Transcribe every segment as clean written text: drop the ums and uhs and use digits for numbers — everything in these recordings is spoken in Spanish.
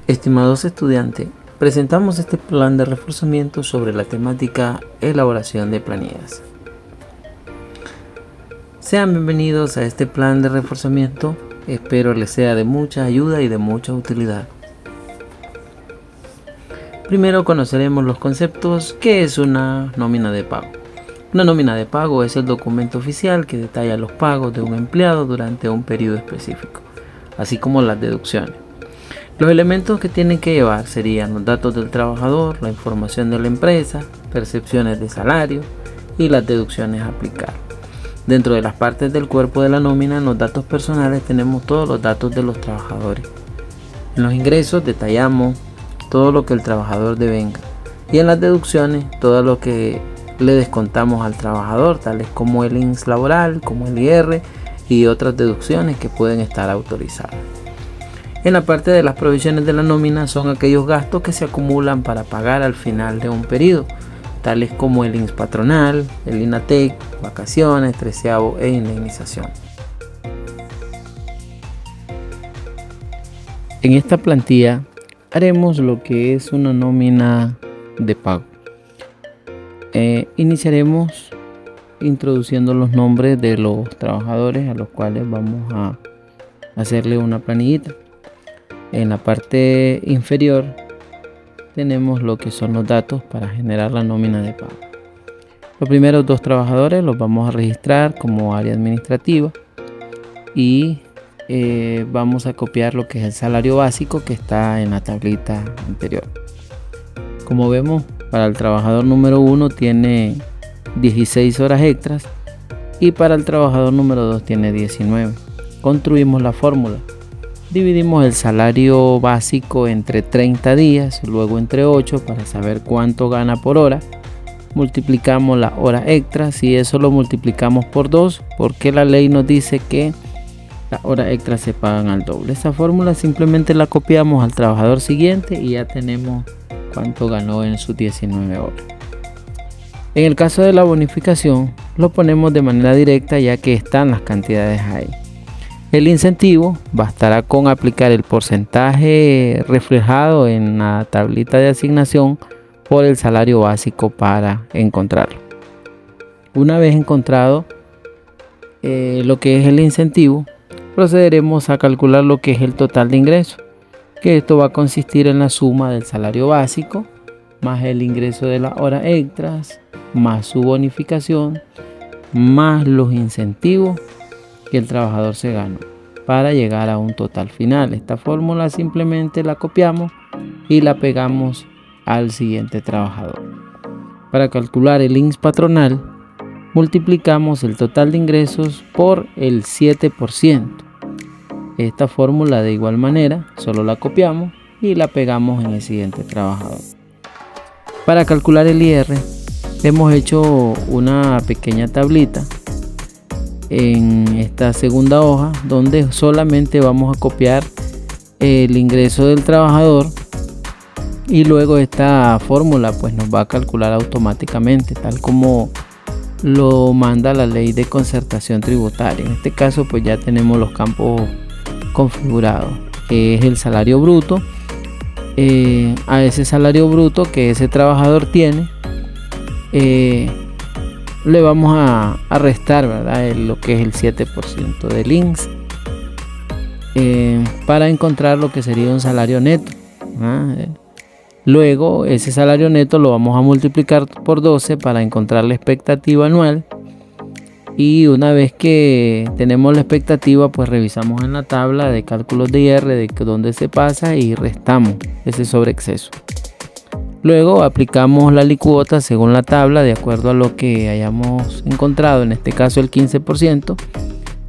Estimados estudiantes, presentamos este plan de reforzamiento sobre la temática elaboración de planillas. Sean bienvenidos a este plan de reforzamiento, espero les sea de mucha ayuda y de mucha utilidad. Primero conoceremos los conceptos. ¿Qué es una nómina de pago? Una nómina de pago es el documento oficial que detalla los pagos de un empleado durante un periodo específico, así como las deducciones. Los elementos que tienen que llevar serían los datos del trabajador, la información de la empresa, percepciones de salario y las deducciones a aplicar. Dentro de las partes del cuerpo de la nómina, en los datos personales tenemos todos los datos de los trabajadores. En los ingresos detallamos todo lo que el trabajador devenga y en las deducciones todo lo que le descontamos al trabajador, tales como el INS laboral, como el IR y otras deducciones que pueden estar autorizadas. En la parte de las provisiones de la nómina son aquellos gastos que se acumulan para pagar al final de un periodo, tales como el INS patronal, el INATEC, vacaciones, treceavo e indemnización. En esta plantilla haremos lo que es una nómina de pago. Iniciaremos introduciendo los nombres de los trabajadores a los cuales vamos a hacerle una planillita. En la parte inferior tenemos lo que son los datos para generar la nómina de pago. Los primeros dos trabajadores los vamos a registrar como área administrativa y vamos a copiar lo que es el salario básico que está en la tablita anterior. Como vemos, para el trabajador número 1 tiene 16 horas extras y para el trabajador número 2 tiene 19. Construimos la fórmula. Dividimos el salario básico entre 30 días, luego entre 8 para saber cuánto gana por hora. Multiplicamos las horas extras y eso lo multiplicamos por 2 porque la ley nos dice que las horas extras se pagan al doble. Esa fórmula simplemente la copiamos al trabajador siguiente y ya tenemos cuánto ganó en sus 19 horas. En el caso de la bonificación lo ponemos de manera directa ya que están las cantidades ahí. El incentivo bastará con aplicar el porcentaje reflejado en la tablita de asignación por el salario básico para encontrarlo. Una vez encontrado lo que es el incentivo, procederemos a calcular lo que es el total de ingresos, que esto va a consistir en la suma del salario básico más el ingreso de las horas extras más su bonificación más los incentivos que el trabajador se ganó para llegar a un total final. Esta fórmula simplemente la copiamos y la pegamos al siguiente trabajador. Para calcular el INS patronal, multiplicamos el total de ingresos por el 7%. Esta fórmula de igual manera solo la copiamos y la pegamos en el siguiente trabajador. Para calcular el IR hemos hecho una pequeña tablita en esta segunda hoja donde solamente vamos a copiar el ingreso del trabajador y luego esta fórmula pues nos va a calcular automáticamente tal como lo manda la ley de concertación tributaria. En este caso pues ya tenemos los campos configurados. Es el salario bruto, a ese salario bruto que ese trabajador tiene le vamos a restar, ¿verdad? Lo que es el 7% del INS para encontrar lo que sería un salario neto. Luego ese salario neto lo vamos a multiplicar por 12 para encontrar la expectativa anual y una vez que tenemos la expectativa pues revisamos en la tabla de cálculos de IR de dónde se pasa y restamos ese sobreexceso. Luego aplicamos la alícuota según la tabla de acuerdo a lo que hayamos encontrado, en este caso el 15%.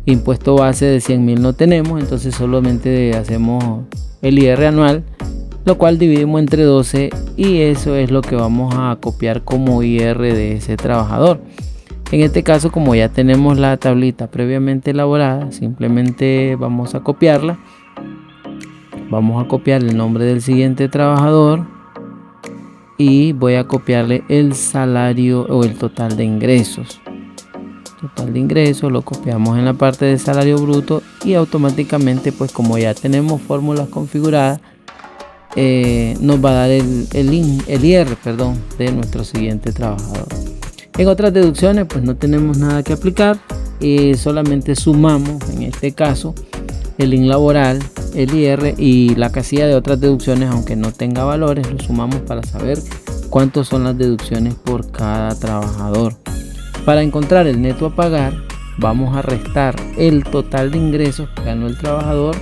Impuesto base de 100.000 no tenemos, entonces solamente hacemos el IR anual, lo cual dividimos entre 12 y eso es lo que vamos a copiar como IR de ese trabajador. En este caso, como ya tenemos la tablita previamente elaborada, simplemente vamos a copiarla. Vamos a copiar el nombre del siguiente trabajador y voy a copiarle el salario o el total de ingresos. Total de ingresos lo copiamos en la parte de salario bruto y automáticamente pues como ya tenemos fórmulas configuradas nos va a dar el IR, de nuestro siguiente trabajador. En otras deducciones pues no tenemos nada que aplicar, solamente sumamos en este caso el IN laboral, el IR y la casilla de otras deducciones, aunque no tenga valores, lo sumamos para saber cuántos son las deducciones por cada trabajador. Para encontrar el neto a pagar, vamos a restar el total de ingresos que ganó el trabajador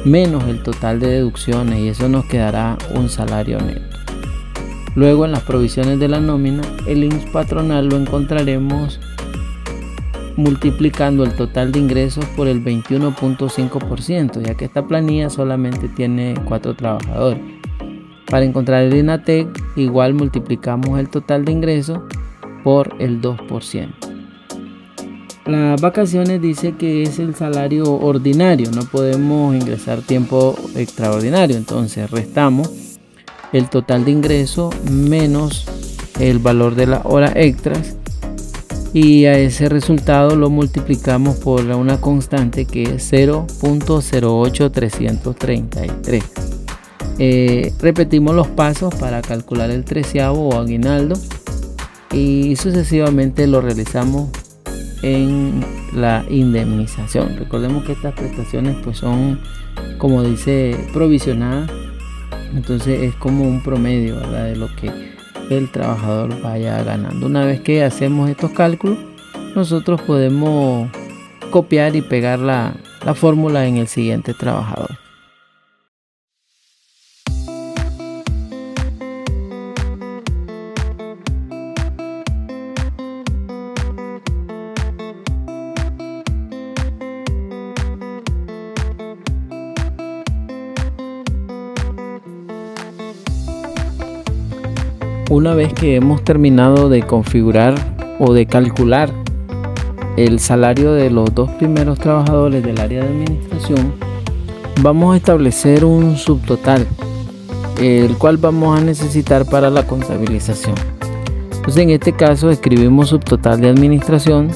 menos el total de deducciones, y eso nos quedará un salario neto. Luego, en las provisiones de la nómina, el INS patronal lo encontraremos multiplicando el total de ingresos por el 21.5%, ya que esta planilla solamente tiene 4 trabajadores. Para encontrar el INATEC, igual multiplicamos el total de ingresos por el 2%. Las vacaciones dice que es el salario ordinario, no podemos ingresar tiempo extraordinario, entonces restamos el total de ingreso menos el valor de las horas extras, y a ese resultado lo multiplicamos por una constante que es 0.08333. Repetimos los pasos para calcular el 13avo o aguinaldo, y sucesivamente lo realizamos en la indemnización. Recordemos que estas prestaciones pues son, como dice, provisionadas, entonces es como un promedio, ¿verdad?, de lo que el trabajador vaya ganando. Una vez que hacemos estos cálculos, nosotros podemos copiar y pegar la fórmula en el siguiente trabajador. Una vez que hemos terminado de configurar o de calcular el salario de los 2 primeros trabajadores del área de administración, vamos a establecer un subtotal, el cual vamos a necesitar para la contabilización. Entonces, en este caso escribimos subtotal de administración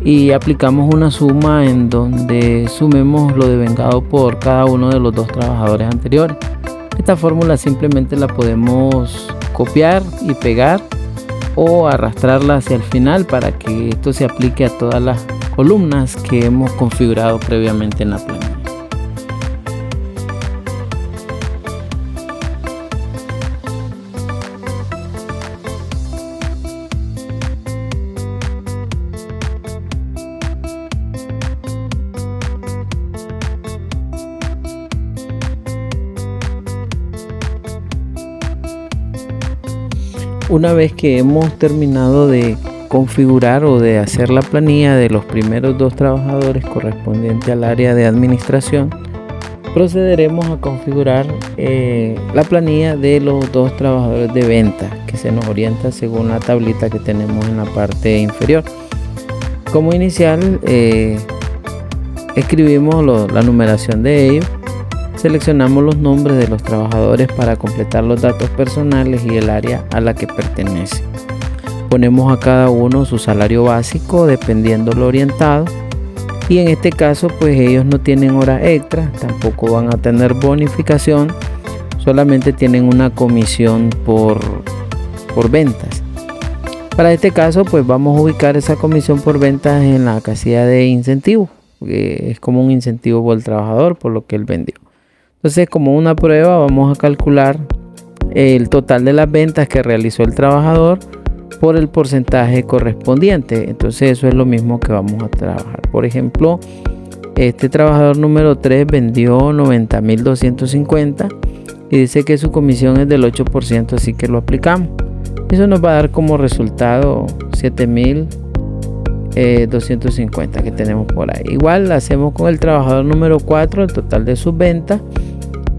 y aplicamos una suma en donde sumemos lo devengado por cada uno de los 2 trabajadores anteriores. Esta fórmula simplemente la podemos copiar y pegar o arrastrarla hacia el final para que esto se aplique a todas las columnas que hemos configurado previamente en la planilla. Una vez que hemos terminado de configurar o de hacer la planilla de los primeros 2 trabajadores correspondiente al área de administración, procederemos a configurar la planilla de los 2 trabajadores de venta, que se nos orienta según la tablita que tenemos en la parte inferior. Como inicial, escribimos la numeración de ellos. Seleccionamos los nombres de los trabajadores para completar los datos personales y el área a la que pertenece. Ponemos a cada uno su salario básico dependiendo lo orientado, y en este caso pues ellos no tienen horas extras, tampoco van a tener bonificación, solamente tienen una comisión por ventas. Para este caso pues vamos a ubicar esa comisión por ventas en la casilla de incentivo, que es como un incentivo por el trabajador por lo que él vendió. Entonces, como una prueba, vamos a calcular el total de las ventas que realizó el trabajador por el porcentaje correspondiente. Entonces, eso es lo mismo que vamos a trabajar. Por ejemplo, este trabajador número 3 vendió 90.250 y dice que su comisión es del 8%, así que lo aplicamos. Eso nos va a dar como resultado 7.250 que tenemos por ahí. Igual hacemos con el trabajador número 4 el total de sus ventas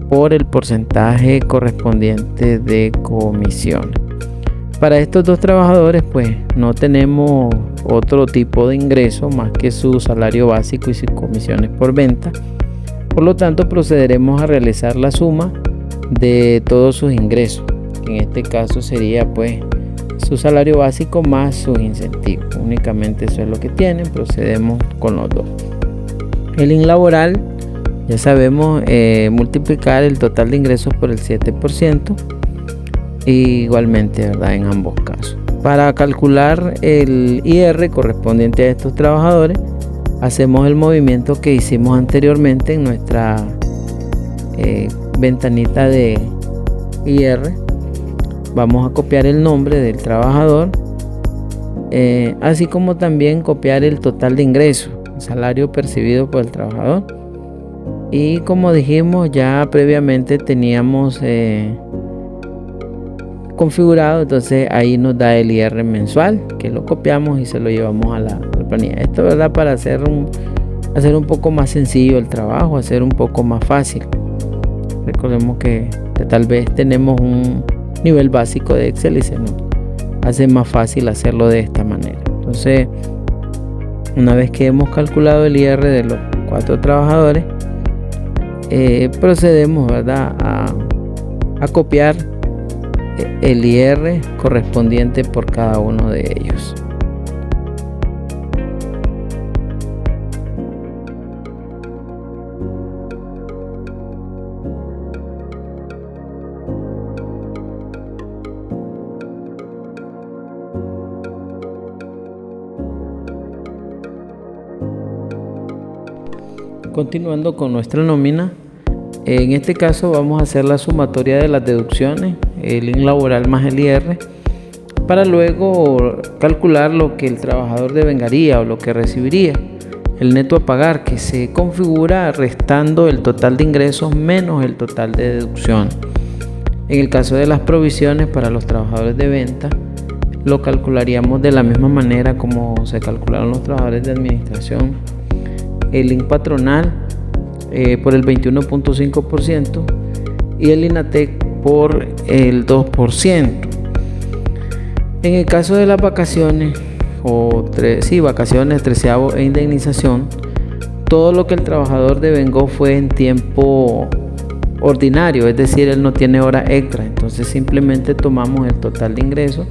por el porcentaje correspondiente de comisión. Para estos 2 trabajadores pues no tenemos otro tipo de ingreso más que su salario básico y sus comisiones por venta. Por lo tanto, procederemos a realizar la suma de todos sus ingresos. En este caso sería pues su salario básico más sus incentivos. Únicamente eso es lo que tienen. Procedemos con los 2. El IN laboral Ya sabemos multiplicar el total de ingresos por el 7%, igualmente, ¿verdad? En ambos casos. Para calcular el IR correspondiente a estos trabajadores, hacemos el movimiento que hicimos anteriormente en nuestra ventanita de IR. Vamos a copiar el nombre del trabajador, así como también copiar el total de ingresos, el salario percibido por el trabajador. Y como dijimos, ya previamente teníamos configurado, entonces ahí nos da el IR mensual, que lo copiamos y se lo llevamos a la planilla. Esto, ¿verdad? Para hacer un poco más sencillo el trabajo, hacer un poco más fácil. Recordemos que tal vez tenemos un nivel básico de Excel y se nos hace más fácil hacerlo de esta manera. Entonces, una vez que hemos calculado el IR de los 4 trabajadores, procedemos, ¿verdad?, a copiar el IR correspondiente por cada uno de ellos. Continuando con nuestra nómina, en este caso vamos a hacer la sumatoria de las deducciones, el IN laboral más el IR, para luego calcular lo que el trabajador devengaría o lo que recibiría, el neto a pagar, que se configura restando el total de ingresos menos el total de deducción. En el caso de las provisiones para los trabajadores de venta, lo calcularíamos de la misma manera como se calcularon los trabajadores de administración. El IN patronal por el 21.5% y el INATEC por el 2%. En el caso de las vacaciones vacaciones, treceavo e indemnización, todo lo que el trabajador devengó fue en tiempo ordinario, es decir, él no tiene hora extra. Entonces simplemente tomamos el total de ingresos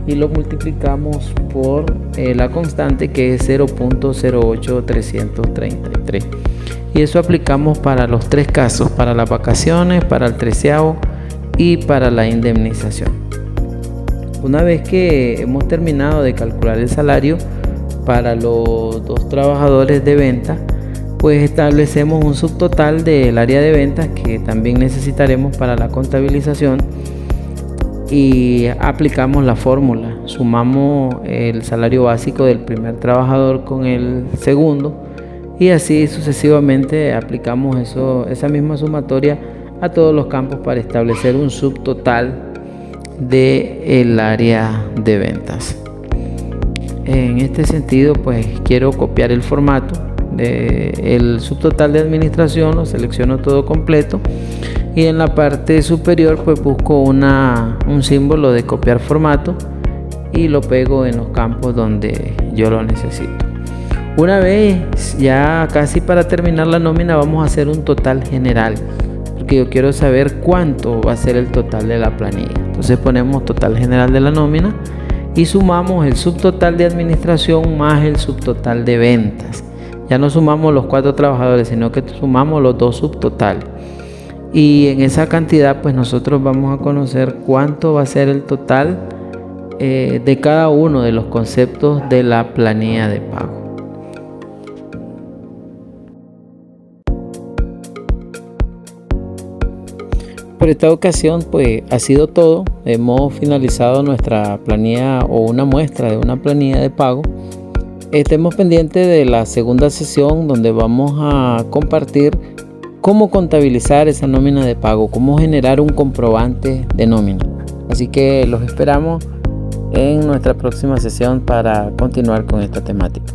y lo multiplicamos por la constante, que es 0.08333, y eso aplicamos para los 3 casos, para las vacaciones, para el treceavo y para la indemnización. Una vez que hemos terminado de calcular el salario para los 2 trabajadores de venta, pues establecemos un subtotal del área de ventas que también necesitaremos para la contabilización y aplicamos la fórmula. Sumamos el salario básico del primer trabajador con el segundo y así sucesivamente aplicamos esa misma sumatoria a todos los campos para establecer un subtotal del área de ventas. En este sentido, pues quiero copiar el formato del subtotal de administración, lo selecciono todo completo y en la parte superior pues busco un símbolo de copiar formato y lo pego en los campos donde yo lo necesito. Una vez ya casi para terminar la nómina, vamos a hacer un total general, porque yo quiero saber cuánto va a ser el total de la planilla. Entonces ponemos total general de la nómina y sumamos el subtotal de administración más el subtotal de ventas. Ya no sumamos los 4 trabajadores, sino que sumamos los 2 subtotales. Y en esa cantidad pues nosotros vamos a conocer cuánto va a ser el total de cada uno de los conceptos de la planilla de pago. Por esta ocasión pues ha sido todo. Hemos finalizado nuestra planilla o una muestra de una planilla de pago. Estemos pendientes de la segunda sesión, donde vamos a compartir cómo contabilizar esa nómina de pago, cómo generar un comprobante de nómina. Así que los esperamos en nuestra próxima sesión para continuar con esta temática.